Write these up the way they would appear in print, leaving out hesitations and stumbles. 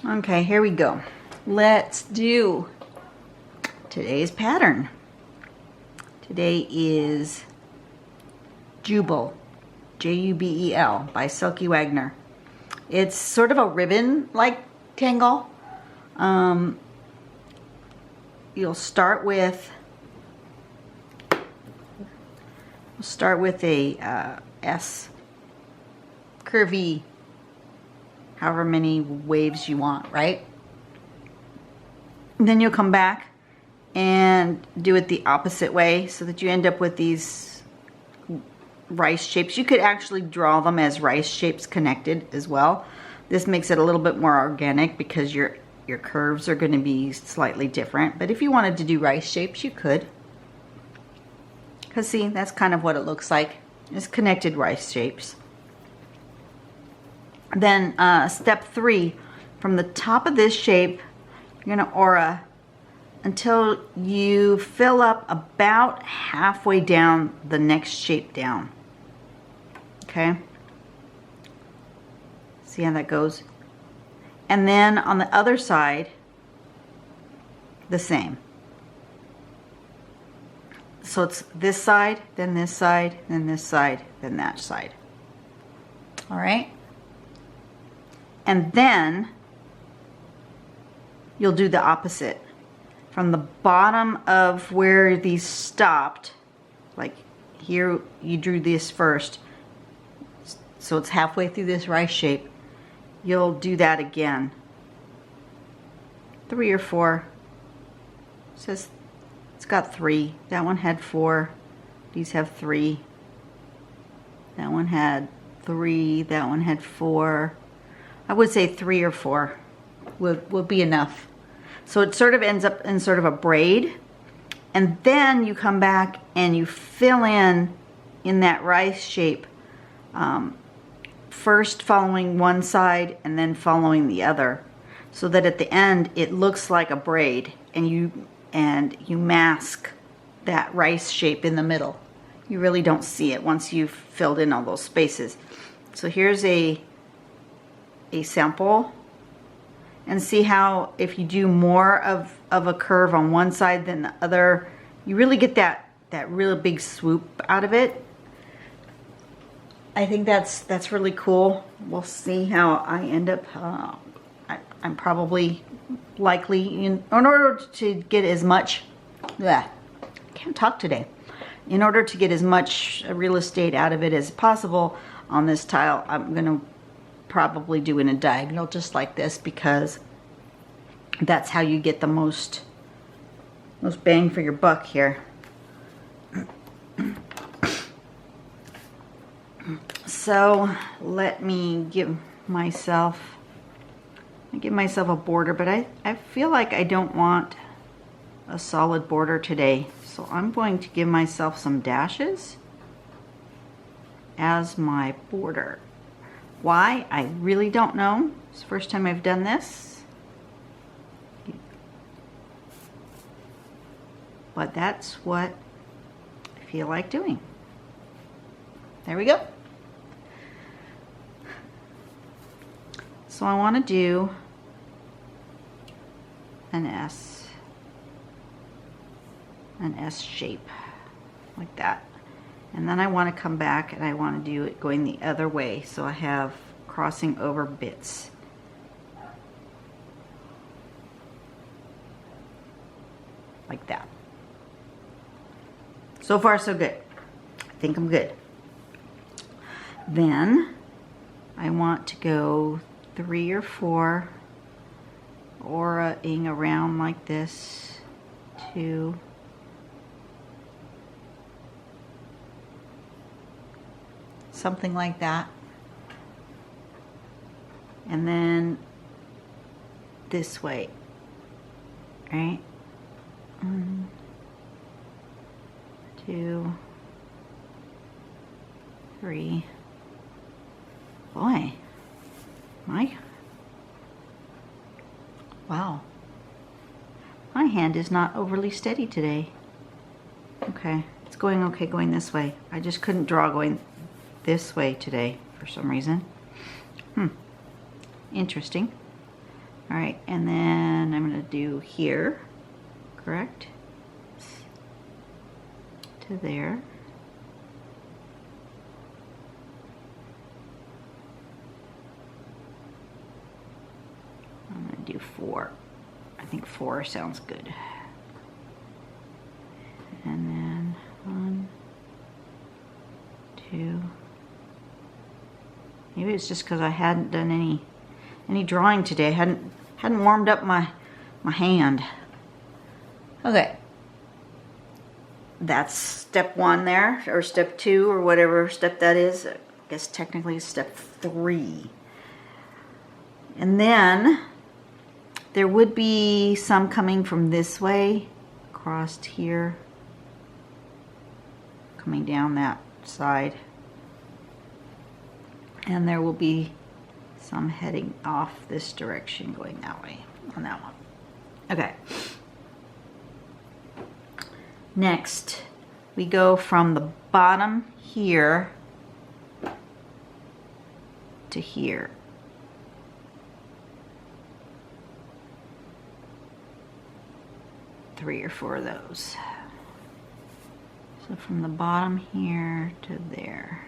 Okay, here we go. Let's do today's pattern. Today is Jubel, Jubel by Silky Wagner. It's sort of a ribbon-like tangle. You'll start with a S curvy, however many waves you want, right? And then you'll come back and do it the opposite way so that you end up with these rice shapes. You could actually draw them as rice shapes connected as well. This makes it a little bit more organic because your curves are going to be slightly different. But if you wanted to do rice shapes, you could. Because see, that's kind of what it looks like. It's connected rice shapes. Then step 3, from the top of this shape, you're going to aura until you fill up about halfway down the next shape down. Okay? See how that goes? And then on the other side, the same. So it's this side, then this side, then this side, then that side. All right? And then you'll do the opposite. From the bottom of where these stopped, like here you drew this first, so it's halfway through this rice shape, you'll do that again. 3 or 4. It says it's got 3. That one had 4. These have 3. That one had 3. That one had 4. I would say 3 or 4 will be enough. So it sort of ends up in sort of a braid, and then you come back and you fill in that rice shape, first following one side and then following the other, so that at the end it looks like a braid, and you mask that rice shape in the middle. You really don't see it once you've filled in all those spaces. So here's a sample, and see how if you do more of a curve on one side than the other, you really get that real big swoop out of it. I think that's really cool. We'll see how I end up. I'm probably likely, in order to get as much, can't talk today. In order to get as much real estate out of it as possible on this tile, I'm gonna probably do in a diagonal just like this, because that's how you get the most bang for your buck here. So let me give myself a border, but I feel like I don't want a solid border today, so I'm going to give myself some dashes as my border. Why? I really don't know. It's the first time I've done this. But that's what I feel like doing. There we go. So I want to do an S shape like that. And then I want to come back and I want to do it going the other way. So I have crossing over bits. Like that. So far so good. I think I'm good. Then I want to go 3 or 4 aura-ing around like this to something like that, and then this way, right? 1, 2, 3. Boy, wow, my hand is not overly steady today. Okay, it's going okay going this way. I just couldn't draw going this way today for some reason. Interesting. All right, and then I'm gonna do here, correct? To there. I'm gonna do 4. I think 4 sounds good. And then 1, 2. Maybe it's just because I hadn't done any drawing today. I hadn't warmed up my hand. Okay. That's step 1 there, or step 2, or whatever step that is. I guess technically step 3. And then there would be some coming from this way, across here, coming down that side. And there will be some heading off this direction, going that way on that one. Okay. Next, we go from the bottom here to here. Three or 4 of those. So from the bottom here to there.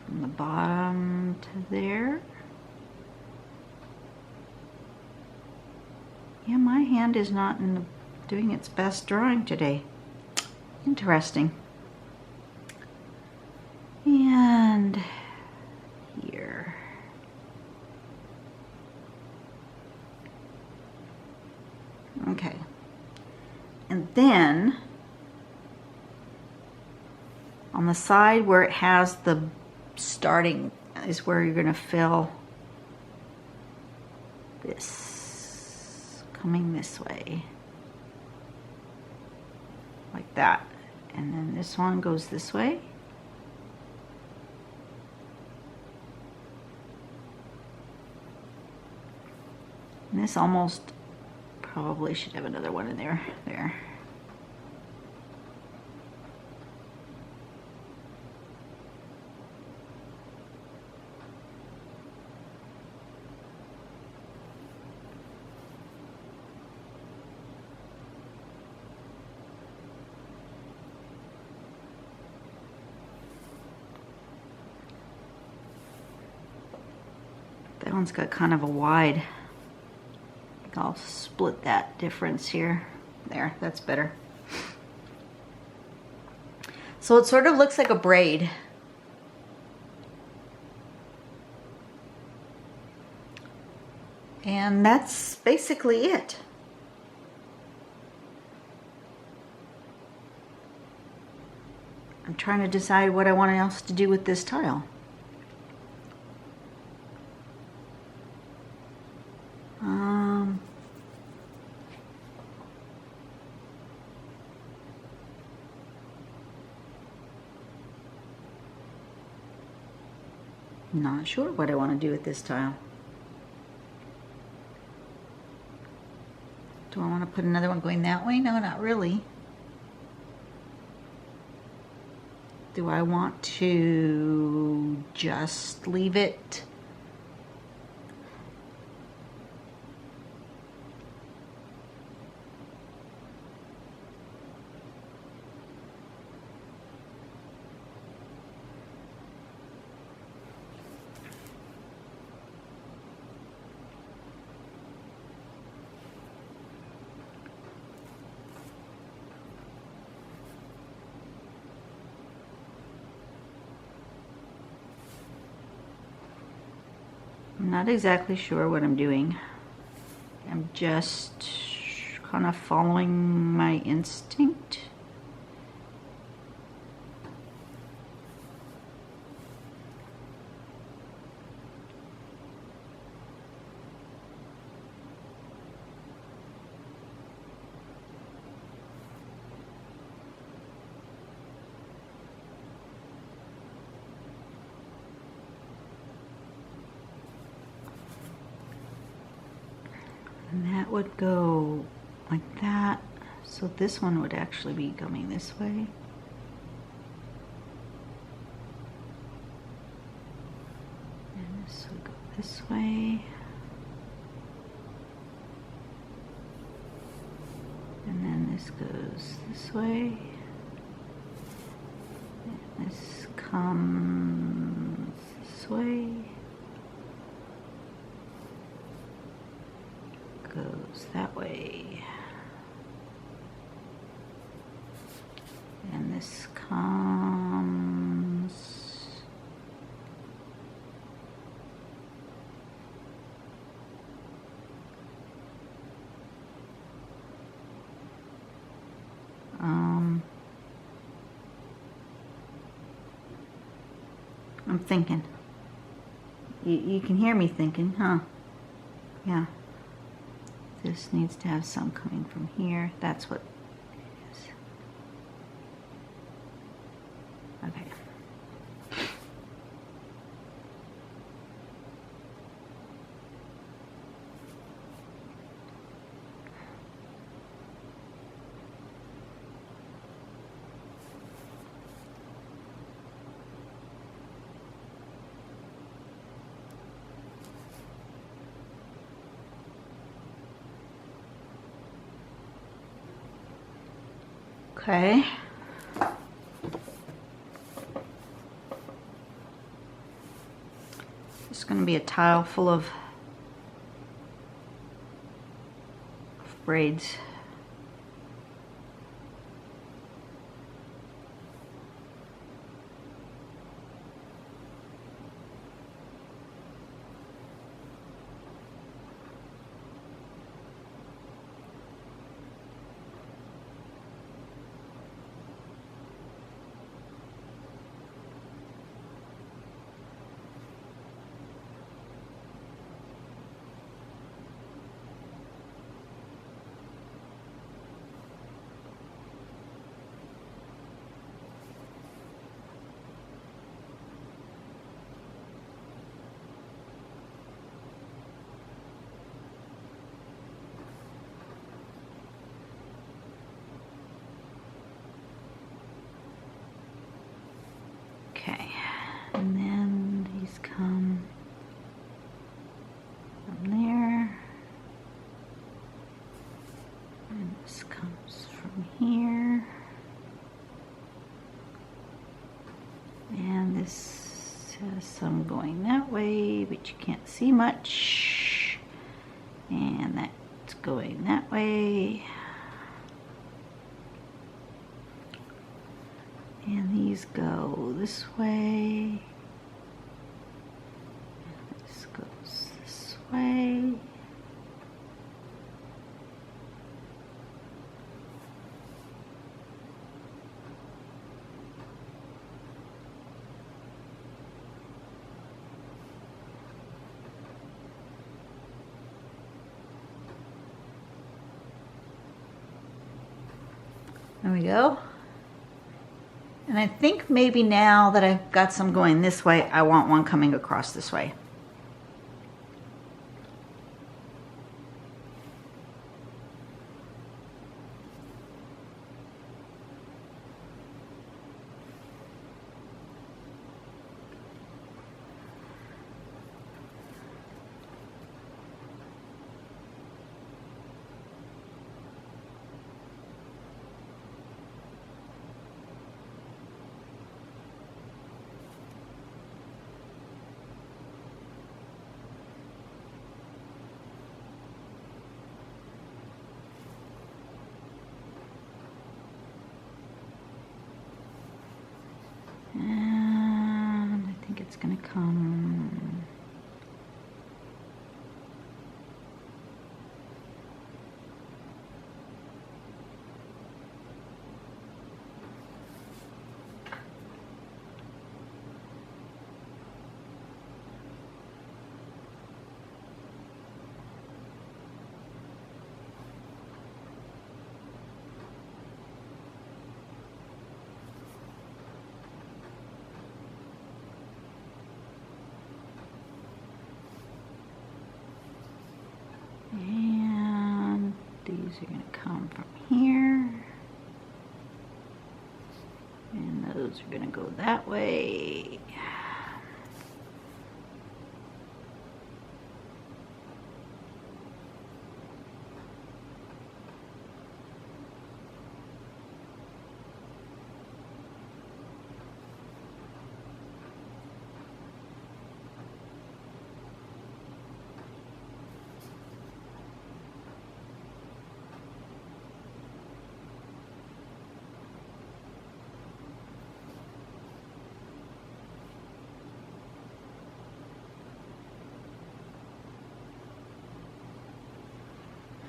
From the bottom to there. Yeah, my hand is not doing its best drawing today. Interesting. And here. Okay. And then on the side where it has the starting is where you're going to fill this, coming this way, like that. And then this one goes this way. And this almost probably should have another one in there. There. That one's got kind of a wide. I'll split that difference here. There, that's better. So it sort of looks like a braid. And that's basically it. I'm trying to decide what I want else to do with this tile. Not sure what I want to do with this tile. Do I want to put another one going that way? No, not really. Do I want to just leave it? I'm not exactly sure what I'm doing. I'm just kind of following my instinct. And that would go like that. So this one would actually be coming this way. This will go this way. And then this goes this way. And this comes this way. Goes that way. And this comes I'm thinking. You can hear me thinking, huh? Yeah. This needs to have some coming from here. That's what it is. Okay. Okay. It's going to be a tile full of braids. Okay, and then these come from there, and this comes from here, and this has some going that way, but you can't see much, and that's going that way. And these go this way. This goes this way. There we go. And I think maybe now that I've got some going this way, I want one coming across this way. And I think it's going to come and these are going to come from here, and those are going to go that way.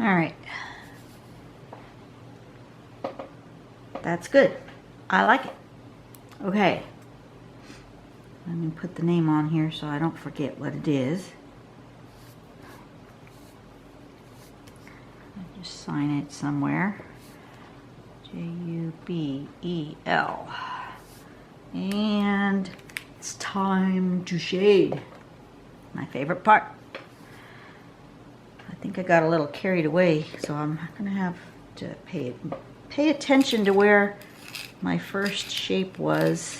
All right. That's good. I like it. Okay. I'm going to put the name on here so I don't forget what it is. I'll just sign it somewhere. Jubel. And it's time to shade. My favorite part. I think I got a little carried away, so I'm going to have to pay attention to where my first shape was.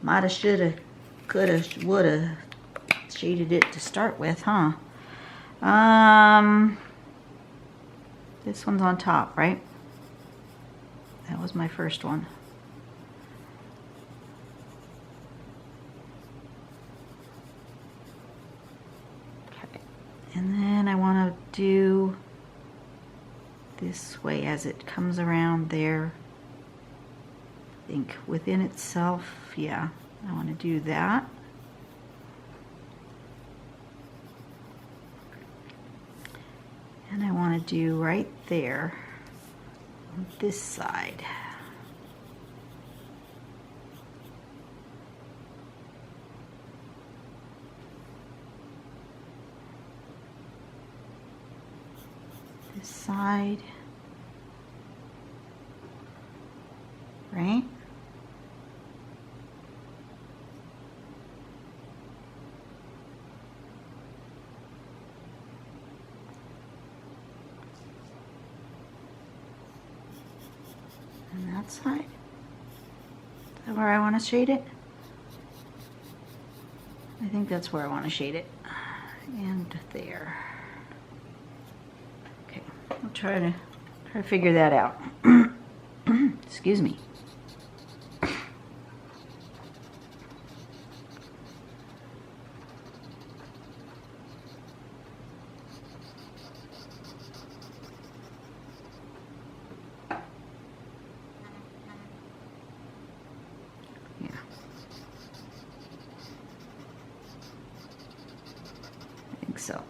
Mighta, shoulda, coulda, woulda shaded it to start with, huh? This one's on top, right? That was my first one. Okay. And then I want to do this way as it comes around there. I think within itself, yeah, I want to do that. And I want to do right there on this side. This side. Right? And that side. Is that where I want to shade it? I think that's where I want to shade it. And there. Okay, I'll try to figure that out. Excuse me. Yeah. I think so.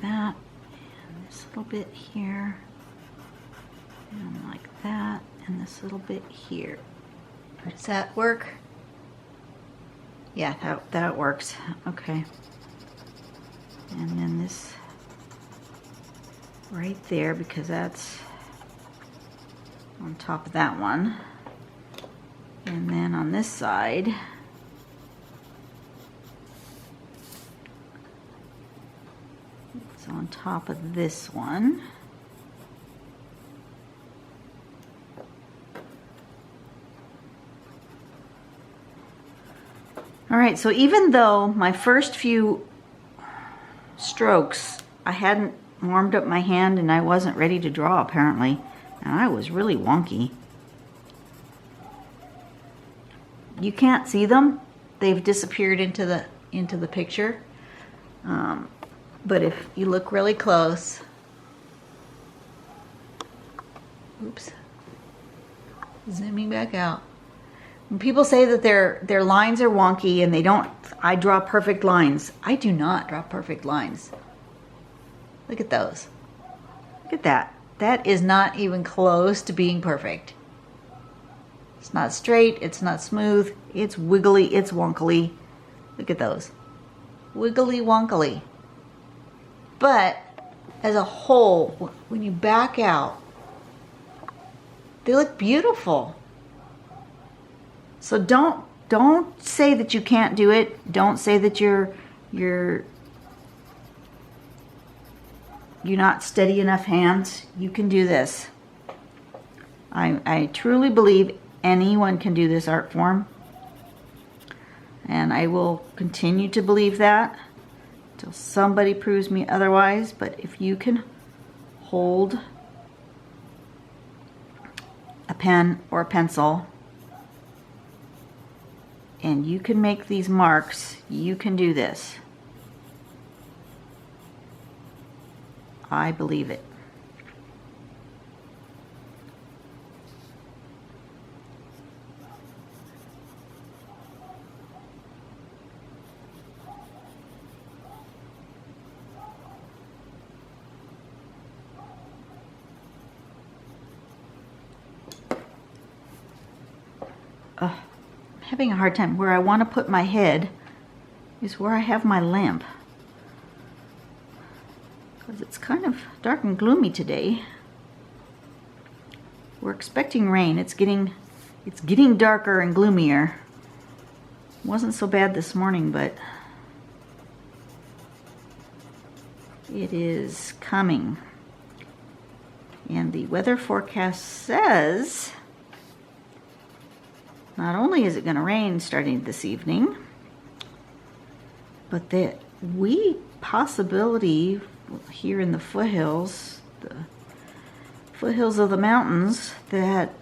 That, and this little bit here, and like that, and this little bit here. Does that work? Yeah, that works. Okay. And then this right there, because that's on top of that one. And then on this side, on top of this one. All right, so even though my first few strokes, I hadn't warmed up my hand and I wasn't ready to draw apparently, and I was really wonky. You can't see them. They've disappeared into the picture. But if you look really close, oops, zooming back out. When people say that their lines are wonky and I draw perfect lines. I do not draw perfect lines. Look at those. Look at that. That is not even close to being perfect. It's not straight, it's not smooth, it's wiggly, it's wonkily. Look at those. Wiggly wonkily. But as a whole, when you back out, they look beautiful. So don't say that you can't do it. Don't say that you're not steady enough hands. You can do this. I truly believe anyone can do this art form. And I will continue to believe that till somebody proves me otherwise. But if you can hold a pen or a pencil and you can make these marks, you can do this. I believe it. having a hard time. Where I want to put my head is where I have my lamp. Because it's kind of dark and gloomy today. We're expecting rain. It's getting darker and gloomier. Wasn't so bad this morning, but it is coming. And the weather forecast says not only is it going to rain starting this evening, but that we possibility here in the foothills of the mountains, that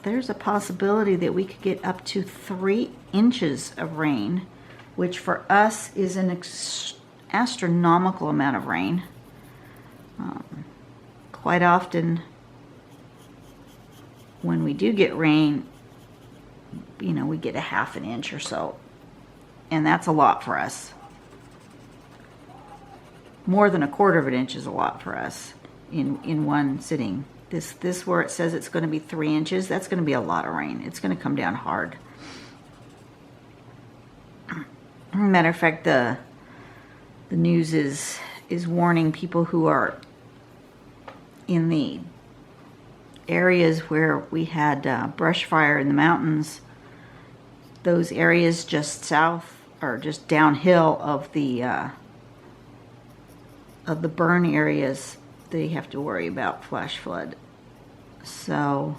there's a possibility that we could get up to 3 inches of rain, which for us is an astronomical amount of rain. Quite often when we do get rain, we get a half an inch or so, and that's a lot for us. More than a quarter of an inch is a lot for us in one sitting. This where it says it's going to be 3 inches, that's going to be a lot of rain. It's going to come down hard. Matter of fact, the news is warning people who are in the areas where we had brush fire in the mountains, those areas just south or just downhill of the burn areas, they have to worry about flash flood. So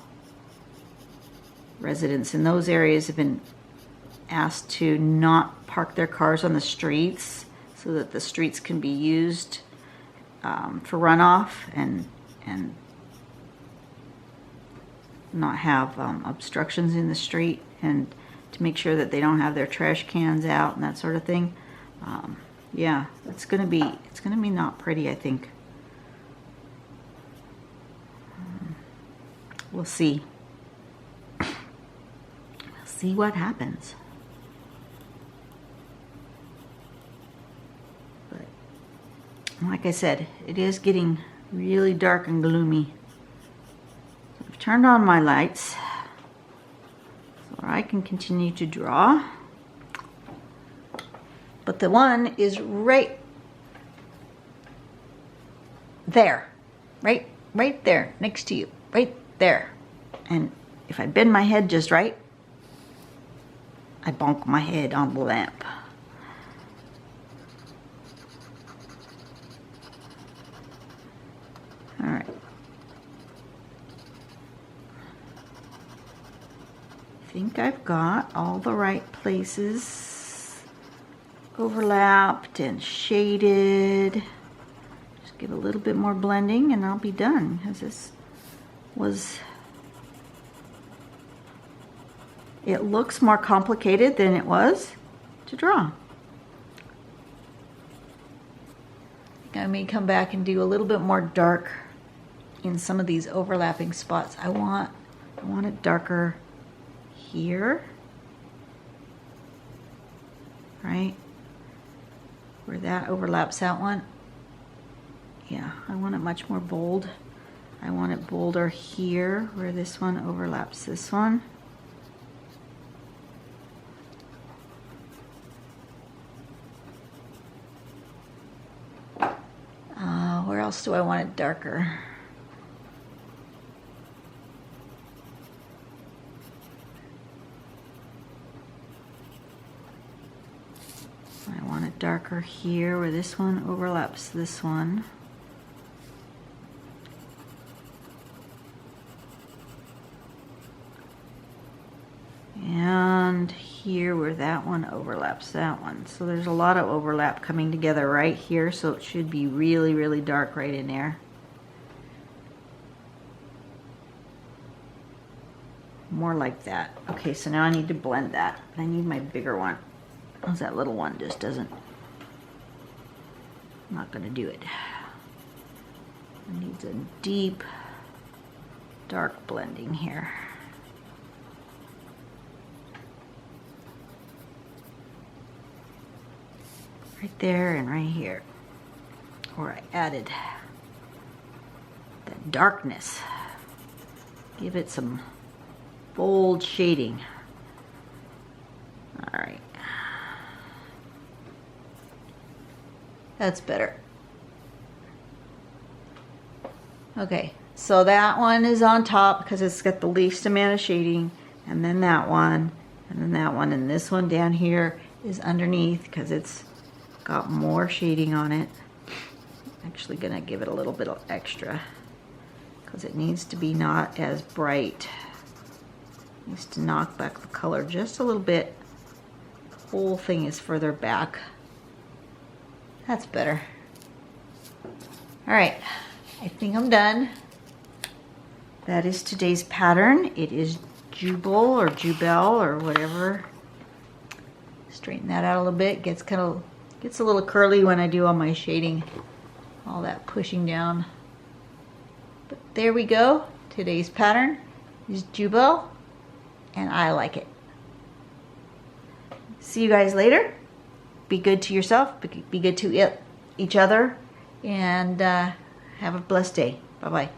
residents in those areas have been asked to not park their cars on the streets so that the streets can be used for runoff and not have obstructions in the street, and to make sure that they don't have their trash cans out and that sort of thing. Yeah, it's gonna be not pretty, I think. We'll see. We'll see what happens. But like I said, it is getting really dark and gloomy. So I've turned on my lights so I can continue to draw. But the one is right there, right there, next to you, right there. And if I bend my head just right, I bonk my head on the lamp. All right. I think I've got all the right places overlapped and shaded. Just give a little bit more blending and I'll be done, because this was, it looks more complicated than it was to draw. I may come back and do a little bit more dark in some of these overlapping spots. I want it darker here, right? Where that overlaps that one. Yeah, I want it much more bold. I want it bolder here where this one overlaps this one. Where else do I want it darker? I want it darker here where this one overlaps this one. And here where that one overlaps that one. So there's a lot of overlap coming together right here, so it should be really, really dark right in there. More like that. Okay, so now I need to blend that. I need my bigger one. Because that little one just doesn't, I'm not gonna do it. It needs a deep, dark blending here. Right there and right here, where I added that darkness. Give it some bold shading. That's better. Okay, so that one is on top because it's got the least amount of shading, and then that one, and then that one, and this one down here is underneath because it's got more shading on it. Actually gonna give it a little bit of extra because it needs to be not as bright. It needs to knock back the color just a little bit. The whole thing is further back. That's better. All right, I think I'm done. That is today's pattern. It is Jubal or Jubel or whatever. Straighten that out a little bit. Gets a little curly when I do all my shading. All that pushing down. But there we go. Today's pattern is Jubal, and I like it. See you guys later. Be good to yourself. Be good to each other, and have a blessed day. Bye-bye.